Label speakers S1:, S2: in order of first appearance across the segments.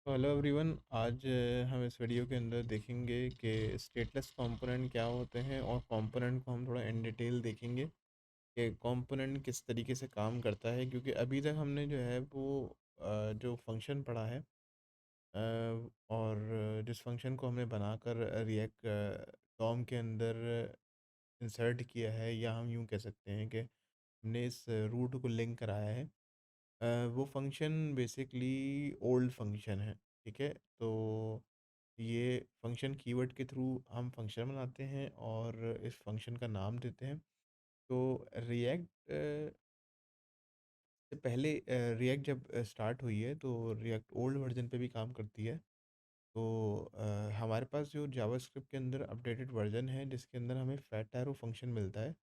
S1: तो hello everyone. आज हम इस वीडियो के अंदर देखेंगे कि स्टेटलेस कंपोनेंट क्या होते हैं और कंपोनेंट को हम थोड़ा इन डिटेल देखेंगे कि कंपोनेंट किस तरीके से काम करता है, क्योंकि अभी तक हमने जो है वो जो फंक्शन पढ़ा है, और जिस फंक्शन को हमने बनाकर रिएक्ट डॉम के अंदर इंसर्ट किया है, या हम यूँ कह सकते हैं कि हमने इस रूट को लिंक कराया है। वो फंक्शन बेसिकली ओल्ड फंक्शन है। ठीक है, तो ये फंक्शन कीवर्ड के थ्रू हम फंक्शन बनाते हैं और इस फंक्शन का नाम देते हैं। तो रिएक्ट से पहले रिएक्ट जब स्टार्ट हुई है, तो रिएक्ट ओल्ड वर्जन पे भी काम करती है। तो हमारे पास जो जावास्क्रिप्ट के अंदर अपडेटेड वर्जन है, जिसके अंदर हमें फैट एरो फंक्शन मिलता है,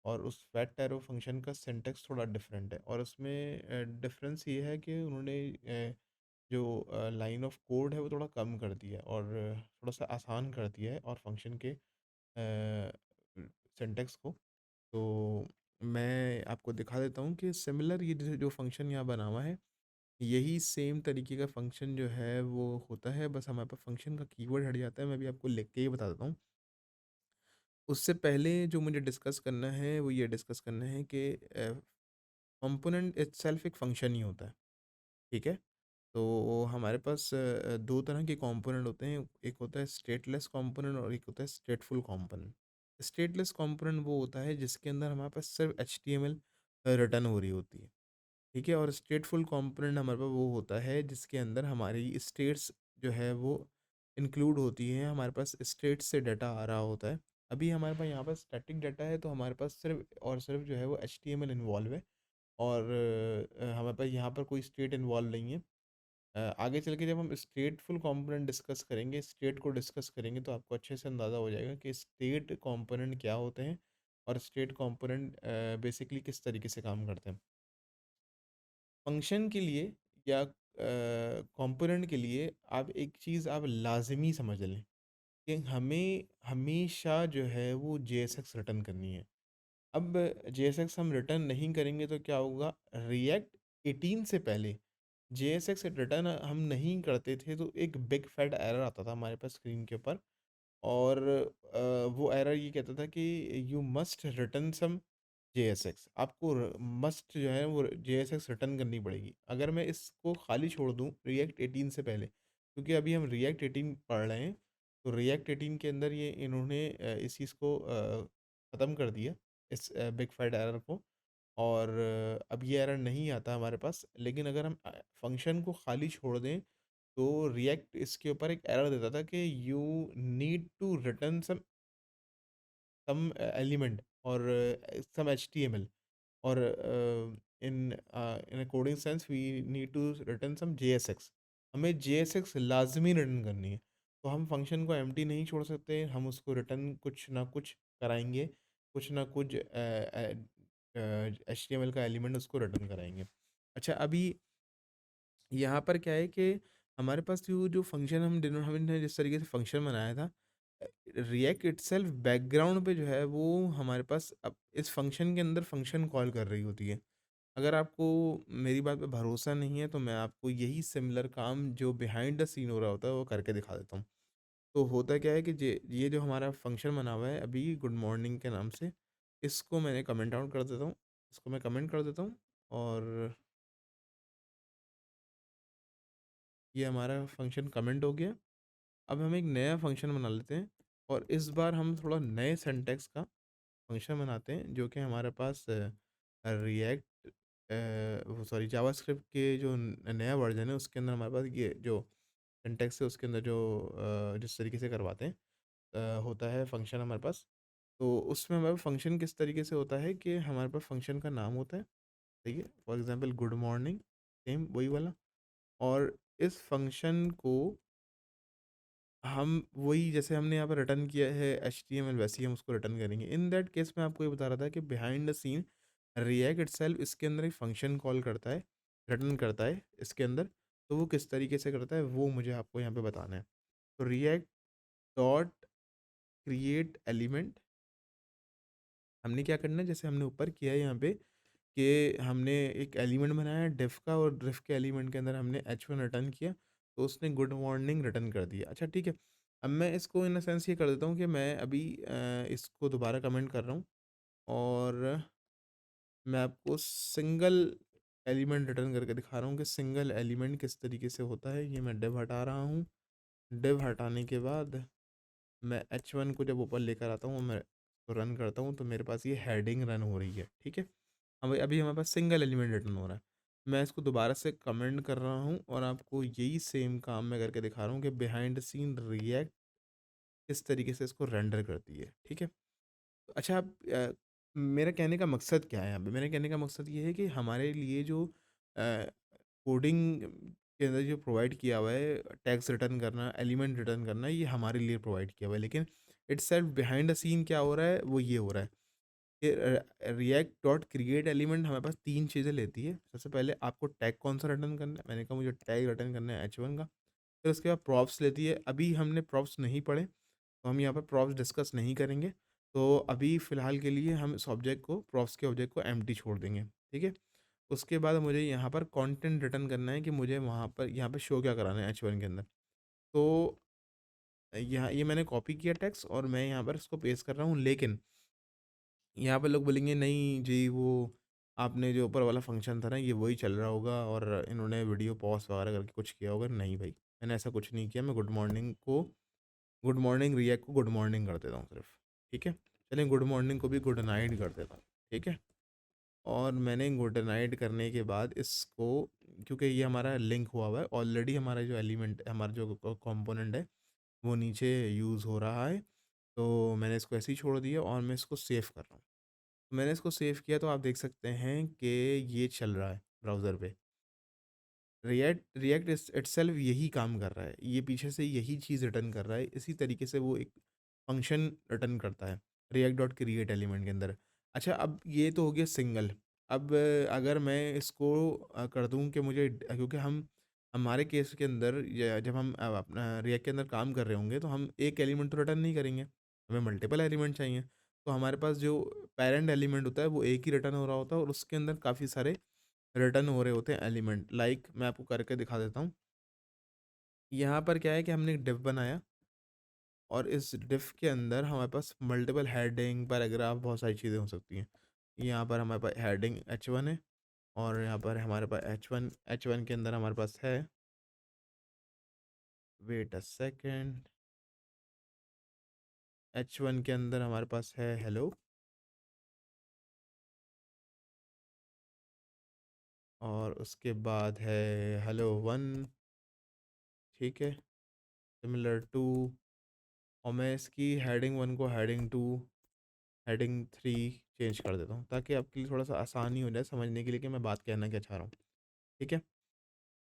S1: और उस फैट एरो फंक्शन का सिंटेक्स थोड़ा डिफरेंट है, और उसमें डिफरेंस ये है कि उन्होंने जो लाइन ऑफ कोड है वो थोड़ा कम कर दिया है, और थोड़ा सा आसान कर दिया है, और फंक्शन के सिंटेक्स को। तो मैं आपको दिखा देता हूँ कि सिमिलर ये जो फंक्शन यहाँ बना हुआ है, यही सेम तरीके का फंक्शन जो है वो होता है, बस हमारे पास फंक्शन का कीवर्ड हट जाता है। मैं भी आपको लिख के ही बता देता हूँ। उससे पहले जो मुझे डिस्कस करना है वो ये डिस्कस करना है कि कंपोनेंट इटसेल्फ एक फ़ंक्शन ही होता है। ठीक है? तो हमारे पास 2 तरह के कंपोनेंट होते हैं, एक होता है स्टेटलेस कंपोनेंट और एक होता है स्टेटफुल कंपोनेंट। स्टेटलेस कंपोनेंट वो होता है जिसके अंदर हमारे पास सिर्फ एचटीएमएल रिटर्न हो रही होती है। ठीक है? और स्टेटफुल कंपोनेंट हमारे पास वो होता है जिसके अंदर हमारी स्टेट्स जो है वो इंक्लूड होती हैं, हमारे पास स्टेट से डाटा आ रहा होता है। अभी हमारे पास यहाँ पर स्टैटिक डाटा है, तो हमारे पास सिर्फ और सिर्फ जो है वो एचटीएमएल इन्वॉल्व है, और हमारे पास यहाँ पर कोई स्टेट इन्वॉल्व नहीं है। आगे चल के जब हम स्टेटफुल कंपोनेंट डिस्कस करेंगे, स्टेट को डिस्कस करेंगे, तो आपको अच्छे से अंदाज़ा हो जाएगा कि स्टेट कंपोनेंट क्या होते हैं और स्टेट कंपोनेंट बेसिकली किस तरीके से काम करते हैं। फंक्शन के लिए या कंपोनेंट के लिए आप एक चीज़ आप लाज़मी समझ लें कि हमें हमेशा जो है वो जेएसएक्स रिटर्न करनी है। अब जेएसएक्स हम रिटर्न नहीं करेंगे तो क्या होगा? रिएक्ट 18 से पहले जेएसएक्स रिटर्न हम नहीं करते थे, तो एक बिग फैट एरर आता था हमारे पास स्क्रीन के ऊपर, और वो एरर ये कहता था कि you must return some JSX. आपको मस्ट जो है वो जेएसएक्स रिटर्न करनी पड़ेगी। अगर मैं इसको खाली छोड़ दूँ रिएक्ट 18 से पहले, क्योंकि अभी हम रिएक्ट 18 पढ़ रहे हैं, तो रिएक्ट 18 के अंदर ये इन्होंने इस चीज़ को ख़त्म कर दिया, इस बिग फैट एरर को, और अब ये एरर नहीं आता हमारे पास। लेकिन अगर हम फंक्शन को खाली छोड़ दें, तो रिएक्ट इसके ऊपर एक एरर देता था कि you need to return some element और सम एचटीएमएल, और in coding sense we need to return some JSX. हमें जेएसएक्स लाजमी रिटर्न करनी है, तो हम फंक्शन को एम्प्टी नहीं छोड़ सकते, हम उसको रिटर्न कुछ ना कुछ कराएंगे, कुछ ना कुछ एचटीएमएल का एलिमेंट उसको रिटर्न कराएंगे। अच्छा, अभी यहाँ पर क्या है कि हमारे पास जो फंक्शन हमने जिस तरीके से फंक्शन बनाया था, रिएक्ट इटसेल्फ बैकग्राउंड पे जो है वो हमारे पास अब इस फंक्शन के अंदर फंक्शन कॉल कर रही होती है। अगर आपको मेरी बात पे भरोसा नहीं है, तो मैं आपको यही सिमिलर काम जो बिहाइंड द सीन हो रहा होता है वो करके दिखा देता हूँ। तो होता क्या है कि ये जो हमारा फंक्शन बना हुआ है अभी गुड मॉर्निंग के नाम से, इसको मैंने कमेंट आउट कर देता हूँ, इसको मैं कमेंट कर देता हूँ, और ये हमारा फंक्शन कमेंट हो गया। अब हम एक नया फंक्शन बना लेते हैं, और इस बार हम थोड़ा नए सिंटैक्स का फंक्शन बनाते हैं, जो कि हमारे पास रिएक्ट वो सॉरी जावास्क्रिप्ट के जो नया वर्जन है उसके अंदर हमारे पास ये जो सिंटैक्स है उसके अंदर जो जिस तरीके से करवाते हैं होता है फंक्शन हमारे पास। तो उसमें हमारे फंक्शन किस तरीके से होता है कि हमारे पास फंक्शन का नाम होता है, ठीक है, for example good morning, same वही वाला, और इस फंक्शन को हम वही जैसे हमने यहाँ पर रिटर्न किया है एचटीएमएल, वैसे ही हम उसको रिटर्न करेंगे। इन दैट केस मैं आपको ये बता रहा था कि behind the scene React itself इसके अंदर एक फंक्शन कॉल करता है, रिटर्न करता है इसके अंदर। तो वो किस तरीके से करता है वो मुझे आपको यहाँ पे बताना है। तो रिएक्ट डॉट क्रिएट एलिमेंट, हमने क्या करना है जैसे हमने ऊपर किया है यहाँ पे कि हमने एक एलिमेंट बनाया डिफ का, और डिफ के एलिमेंट के अंदर हमने h1 रिटर्न किया, तो उसने गुड मॉर्निंग रिटर्न कर दिया। अच्छा ठीक है, अब मैं इसको इन अ सेंस ये कर देता हूँ कि मैं अभी इसको दोबारा कमेंट कर रहा हूँ और मैं आपको सिंगल एलिमेंट रिटर्न करके दिखा रहा हूँ कि सिंगल एलिमेंट किस तरीके से होता है। ये मैं डिव हटा रहा हूँ। डिव हटाने के बाद मैं H1 को जब ऊपर लेकर आता हूँ, मैं तो रन करता हूँ, तो मेरे पास ये हेडिंग रन हो रही है। ठीक है, अब अभी हमारे पास सिंगल एलिमेंट रिटर्न हो रहा है। मैं इसको दोबारा से कमेंट कर रहा हूँ और आपको यही सेम काम मैं करके दिखा रहा हूँ कि बिहाइंड द सीन रिएक्ट किस तरीके से इसको रेंडर करती है। ठीक है, तो अच्छा आप मेरा कहने का मकसद क्या है यहाँ पे? मेरे कहने का मकसद ये है कि हमारे लिए जो कोडिंग के अंदर जो प्रोवाइड किया हुआ है, टैग्स रिटर्न करना, एलिमेंट रिटर्न करना, ये हमारे लिए प्रोवाइड किया हुआ है, लेकिन itself behind the scene क्या हो रहा है, वो ये हो रहा है कि रिएक्ट डॉट क्रिएट एलिमेंट हमारे पास तीन चीज़ें लेती है। सबसे पहले आपको टैग कौन सा रिटर्न करना है, मैंने कहा मुझे टैग रिटर्न करना है H1 का। फिर उसके बाद प्रॉप्स लेती है। अभी हमने प्रॉप्स नहीं पढ़े, तो हम यहाँ पर प्रॉप्स डिस्कस नहीं करेंगे। तो अभी फ़िलहाल के लिए हम इस ऑब्जेक्ट को, प्रॉप्स के ऑब्जेक्ट को एम्प्टी छोड़ देंगे। ठीक है, उसके बाद मुझे यहाँ पर कंटेंट रिटर्न करना है कि मुझे वहाँ पर यहाँ पे शो क्या कराना है H1 के अंदर। तो यहाँ ये मैंने कॉपी किया टेक्स्ट और मैं यहाँ पर इसको पेस्ट कर रहा हूँ, लेकिन यहाँ पे लोग बोलेंगे नहीं जी, वो आपने जो ऊपर वाला फंक्शन था ना, ये वही चल रहा होगा और इन्होंने वीडियो पॉज वगैरह करके कुछ किया होगा। नहीं भाई, मैंने ऐसा कुछ नहीं किया। मैं गुड मॉर्निंग रिएक्ट को गुड मॉर्निंग कर देता हूँ सिर्फ। ठीक है, चलिए गुड मॉर्निंग को भी गुड नाइट कर देता हूँ। ठीक है, और मैंने गुड नाइट करने के बाद इसको, क्योंकि ये हमारा लिंक हुआ है ऑलरेडी, हमारा जो एलिमेंट, हमारा जो कंपोनेंट है वो नीचे यूज़ हो रहा है, तो मैंने इसको ऐसे ही छोड़ दिया और मैं इसको सेव कर रहा हूँ। मैंने इसको सेव किया तो आप देख सकते हैं कि ये चल रहा है ब्राउज़र पे। रिएक्ट रिएक्ट इटसेल्फ यही काम कर रहा है, ये पीछे से यही चीज़ रिटर्न कर रहा है। इसी तरीके से वो एक फंक्शन रिटर्न करता है रिएक्ट डॉट क्रिएट एलिमेंट के अंदर। अच्छा, अब ये तो हो गया सिंगल। अब अगर मैं इसको कर दूं कि मुझे, क्योंकि हम हमारे केस के अंदर जब हम अपना रिएक्ट के अंदर काम कर रहे होंगे तो हम एक एलिमेंट तो रिटर्न नहीं करेंगे, हमें मल्टीपल एलिमेंट चाहिए। तो हमारे पास जो पेरेंट एलिमेंट होता है वो एक ही रिटर्न हो रहा होता है और उसके अंदर काफ़ी सारे रिटर्न हो रहे होते हैं एलिमेंट। लाइक मैं आपको करके दिखा देता हूँ। यहाँ पर क्या है कि हमने एक डिव बनाया और इस डिव के अंदर हमारे पास मल्टीपल हेडिंग, पैराग्राफ, बहुत सारी चीज़ें हो सकती हैं। यहाँ पर हमारे पास हेडिंग H1 है और यहाँ पर हमारे पास H1 के अंदर हमारे पास है, वेट अ सेकेंड, H1 के अंदर हमारे पास है हेलो, और उसके बाद है हेलो वन। ठीक है, सिमिलर टू, और मैं इसकी हेडिंग वन को heading two, heading three change कर देता हूँ ताकि आपके लिए थोड़ा सा आसानी हो जाए समझने के लिए कि मैं बात कहना क्या चाह रहा हूँ। ठीक है,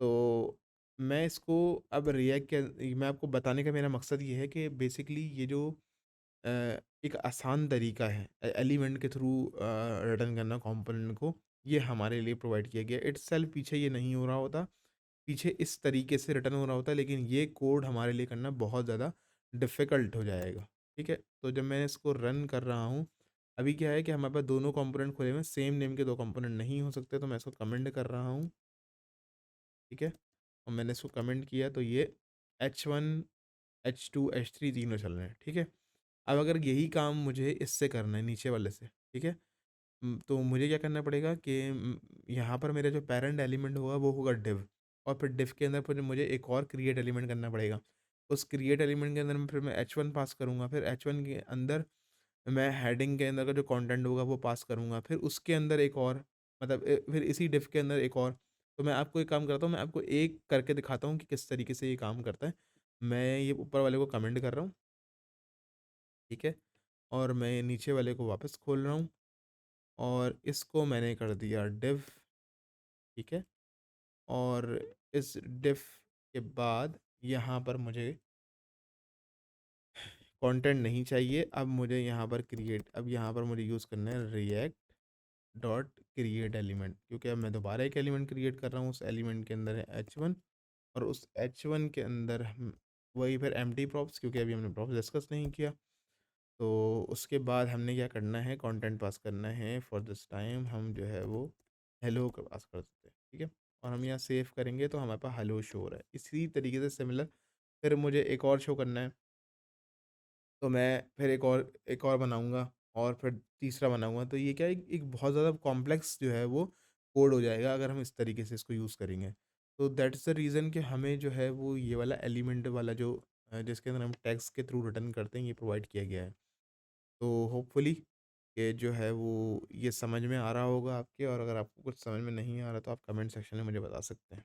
S1: तो मैं इसको अब रिएक्ट के, मैं आपको बताने का मेरा मकसद ये है कि बेसिकली ये जो अ, एक आसान तरीका है एलिमेंट के थ्रू रिटर्न करना कंपोनेंट को, ये हमारे लिए प्रोवाइड किया गया। इट्स सेल्फ पीछे ये नहीं हो रहा होता, पीछे इस तरीके से रिटर्न हो रहा होता है, लेकिन ये कोड हमारे लिए करना बहुत ज़्यादा डिफ़िकल्ट हो जाएगा। ठीक है, तो जब मैं इसको रन कर रहा हूँ, अभी क्या है कि हमारे पास दोनों कंपोनेंट खुले हुए हैं, सेम नेम के दो कंपोनेंट नहीं हो सकते, तो मैं इसको कमेंट कर रहा हूँ। ठीक है, और मैंने इसको कमेंट किया तो ये H1 H2 H3 तीनों चल रहे हैं। ठीक है, अब अगर यही काम मुझे इससे करना है, नीचे वाले से, ठीक है, तो मुझे क्या करना पड़ेगा कि यहाँ पर मेरा जो पेरेंट एलिमेंट होगा वो होगा डिव, और फिर डिव के अंदर फिर मुझे एक और क्रिएट एलिमेंट करना पड़ेगा। उस क्रिएट एलिमेंट के अंदर मैं फिर मैं H1 पास करूँगा, फिर H1 के अंदर मैं हेडिंग के अंदर का जो कंटेंट होगा वो पास करूँगा, फिर उसके अंदर एक और, मतलब फिर इसी डिव के अंदर एक और। तो मैं आपको एक काम करता हूँ, मैं आपको एक करके दिखाता हूँ कि किस तरीके से ये काम करता है। मैं ये ऊपर वाले को कमेंट कर रहा हूँ। ठीक है, और मैं नीचे वाले को वापस खोल रहा हूँ और इसको मैंने कर दिया डिव। ठीक है, और इस डिव के बाद यहाँ पर मुझे कंटेंट नहीं चाहिए, अब मुझे यहाँ पर क्रिएट, अब यहाँ पर मुझे यूज़ करना है रिएक्ट डॉट क्रिएट एलिमेंट, क्योंकि अब मैं दोबारा एक एलिमेंट क्रिएट कर रहा हूँ। उस एलिमेंट के अंदर है H1 और उस H1 के अंदर हम वही फिर एम्प्टी प्रॉप्स, क्योंकि अभी हमने प्रॉप्स डिस्कस नहीं किया। तो उसके बाद हमने क्या करना है, कंटेंट पास करना है। फॉर दिस टाइम हम जो है वो हेलो का पास कर देते हैं। ठीक है, और हम यहाँ सेव करेंगे तो हमारे पास हेलो शो हो रहा है। इसी तरीके से सिमिलर फिर मुझे एक और शो करना है, तो मैं फिर एक और बनाऊँगा और फिर तीसरा बनाऊँगा। तो ये क्या है, एक बहुत ज़्यादा कॉम्प्लेक्स जो है वो कोड हो जाएगा अगर हम इस तरीके से इसको यूज़ करेंगे। तो दैट्स द रीज़न कि हमें जो है वो ये वाला एलिमेंट वाला जो जिसके अंदर हम टैग्स के थ्रू रिटर्न करते हैं, ये प्रोवाइड किया गया है। तो होपफुली ये जो है वो ये समझ में आ रहा होगा आपके, और अगर आपको कुछ समझ में नहीं आ रहा तो आप कमेंट सेक्शन में मुझे बता सकते हैं।